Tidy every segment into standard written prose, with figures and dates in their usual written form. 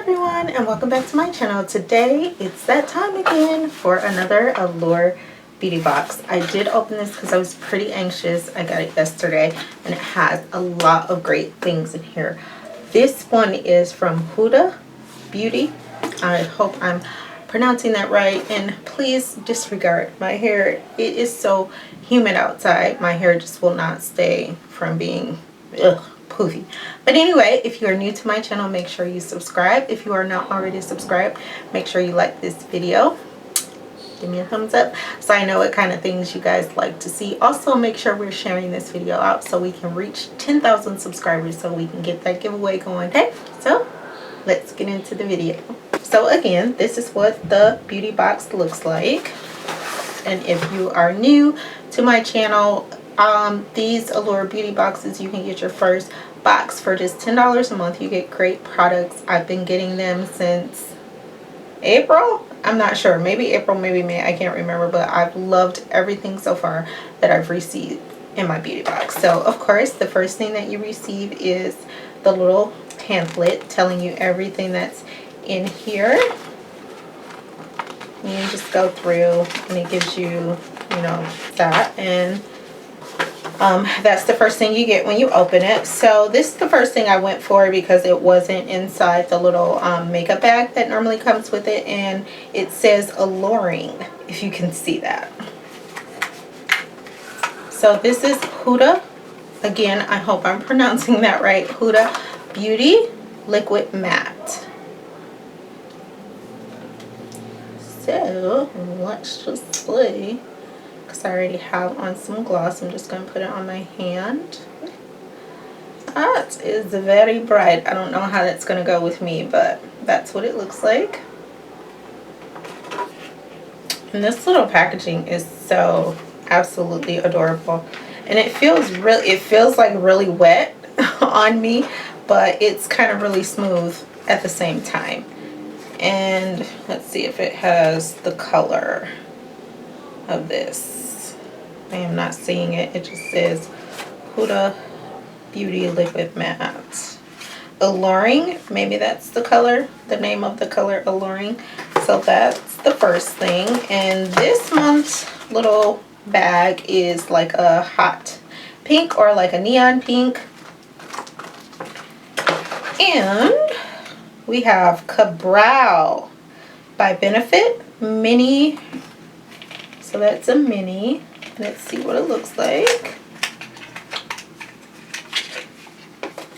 everyone, and welcome back to my channel. Today it's that time again for another Allure beauty box. I did open this because I was pretty anxious. I got it yesterday and it has a lot of great things in here. This one is from Huda Beauty. I hope I'm pronouncing that right, and please disregard my hair. It is so humid outside. My hair just will not stay from being poofy. But anyway, if you are new to my channel, make sure you subscribe. If you are not already subscribed, make sure you like this video. Give me a thumbs up so I know what kind of things you guys like to see. Also, make sure we're sharing this video out so we can reach 10,000 subscribers so we can get that giveaway going. Okay, so let's get into the video. So again, this is what the beauty box looks like. And if you are new to my channel, these Allure beauty boxes, you can get your first box for just $10 a month. You get great products. I've been getting them since April. I'm not sure, maybe April, maybe May, I can't remember, but I've loved everything so far that I've received in my beauty box. So of course, the first thing that you receive is the little pamphlet telling you everything that's in here. And you just go through and it gives you, that, and that's the first thing you get when you open it. So this is the first thing I went for because it wasn't inside the little makeup bag that normally comes with it, and it says Alluring, if you can see that. So this is Huda. Again, I hope I'm pronouncing that right. Huda Beauty Liquid Matte. So let's just see. I already have on some gloss. I'm just going to put it on my hand. That is very bright. I don't know how that's going to go with me, but that's what it looks like. And this little packaging is so absolutely adorable. And it feels like really wet on me, but it's kind of really smooth at the same time. And let's see if it has the color of this. I am not seeing it. It just says Huda Beauty Liquid Matte. Alluring, maybe that's the color, the name of the color, Alluring. So that's the first thing. And this month's little bag is like a hot pink or like a neon pink. And we have Cabral by Benefit Mini. So that's a mini. Let's see what it looks like.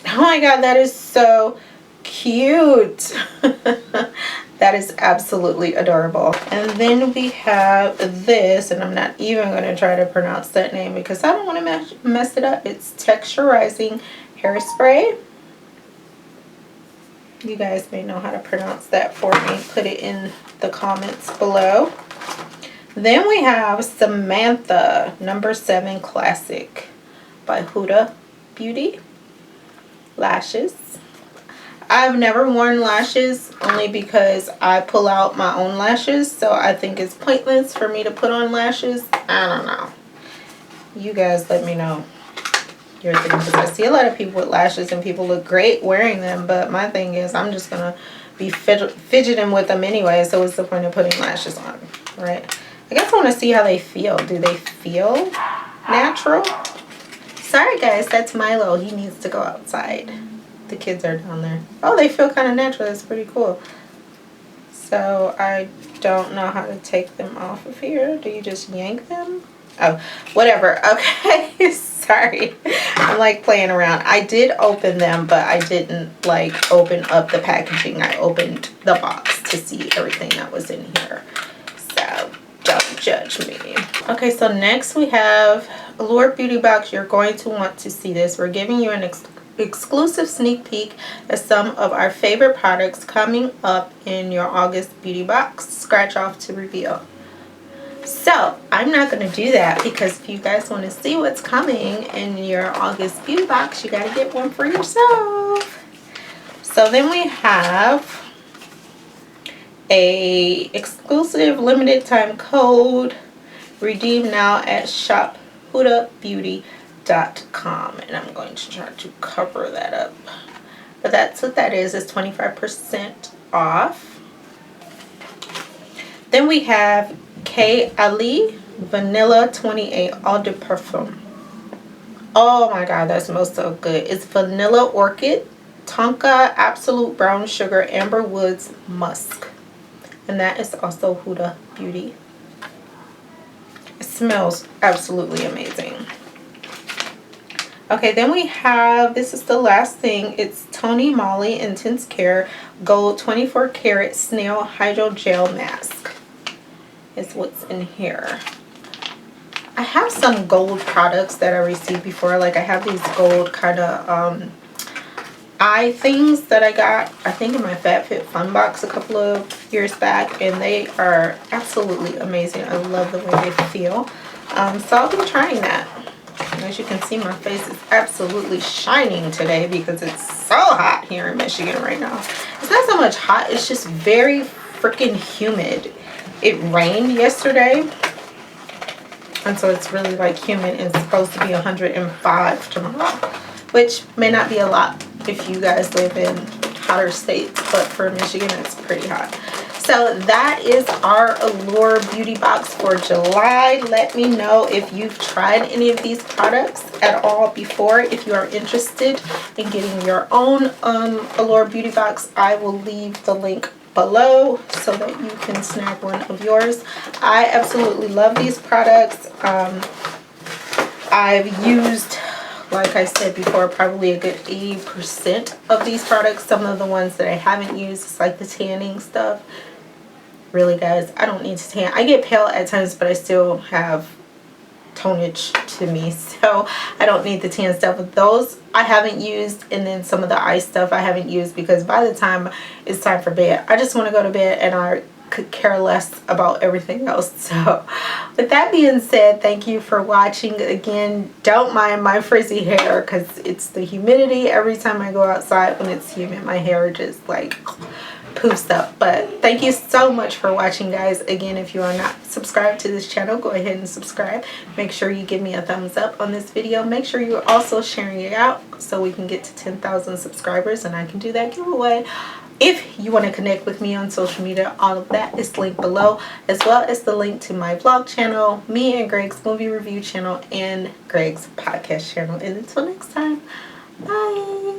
Oh my god, that is so cute. That is absolutely adorable. And then we have this, and I'm not even going to try to pronounce that name because I don't want to mess it up. It's Texturizing Hairspray. You guys may know how to pronounce that for me. Put it in the comments below. Then we have Samantha No. 7 Classic by Huda Beauty. Lashes. I've never worn lashes only because I pull out my own lashes. So I think it's pointless for me to put on lashes. I don't know. You guys let me know your thing, because I see a lot of people with lashes and people look great wearing them. But my thing is I'm just going to be fidgeting with them anyway. So what's the point of putting lashes on, right? I guess I want to see how they feel. Do they feel natural? Sorry guys, that's Milo. He needs to go outside. The kids are down there. Oh, they feel kind of natural. That's pretty cool. So I don't know how to take them off of here. Do you just yank them? Oh, whatever. Okay, sorry. I'm like playing around. I did open them, but I didn't like open up the packaging. I opened the box to see everything that was in here. So don't judge me. Okay, so next we have Allure Beauty Box. You're going to want to see this. We're giving you an exclusive sneak peek at some of our favorite products coming up in your August beauty box scratch off to reveal. So I'm not going to do that because if you guys want to see what's coming in your August beauty box, you got to get one for yourself. So then we have a exclusive limited time code. Redeem now at shophudabeauty.com, and I'm going to try to cover that up But that's what that is. It's 25% off. Then we have K. Ali Vanilla 28 Eau de Parfum. Oh my god, that smells so good. It's vanilla orchid, tonka, absolute brown sugar, amber woods, musk. And that is also Huda Beauty. It smells absolutely amazing. Okay, then we have, this is the last thing. It's Tony Moly Intense Care Gold 24 Karat Snail Hydro Gel Mask. Is what's in here. I have some gold products that I received before. Like I have these gold kind of eye things that I got, I think in my FabFitFun box a couple of years back, and they are absolutely amazing. I love the way they feel. So I'll be trying that. And as you can see, my face is absolutely shining today because it's so hot here in Michigan right now. It's not so much hot, it's just very freaking humid. It rained yesterday, and so it's really like humid. It's supposed to be 105 tomorrow, which may not be a lot if you guys live in hotter states, but for Michigan it's pretty hot. So that is our Allure beauty box for July. Let me know if you've tried any of these products at all before. If you are interested in getting your own Allure beauty box, I will leave the link below so that you can snag one of yours. I absolutely love these products. I've used, like I said before, probably a good 80% of these products. Some of the ones that I haven't used is like the tanning stuff. Really, guys, I don't need to tan. I get pale at times, but I still have tonage to me, so I don't need the tan stuff. But those I haven't used, and then some of the eye stuff I haven't used because by the time it's time for bed, I just want to go to bed and I could care less about everything else. So with that being said, thank you for watching. Again, don't mind my frizzy hair because it's the humidity. Every time I go outside when it's humid, my hair just like poofs up. But thank you so much for watching, guys. Again, if you are not subscribed to this channel, go ahead and subscribe. Make sure you give me a thumbs up on this video. Make sure you're also sharing it out so we can get to 10,000 subscribers and I can do that giveaway. If you want to connect with me on social media, all of that is linked below, as well as the link to my vlog channel, me and Greg's movie review channel, and Greg's podcast channel. And until next time, bye.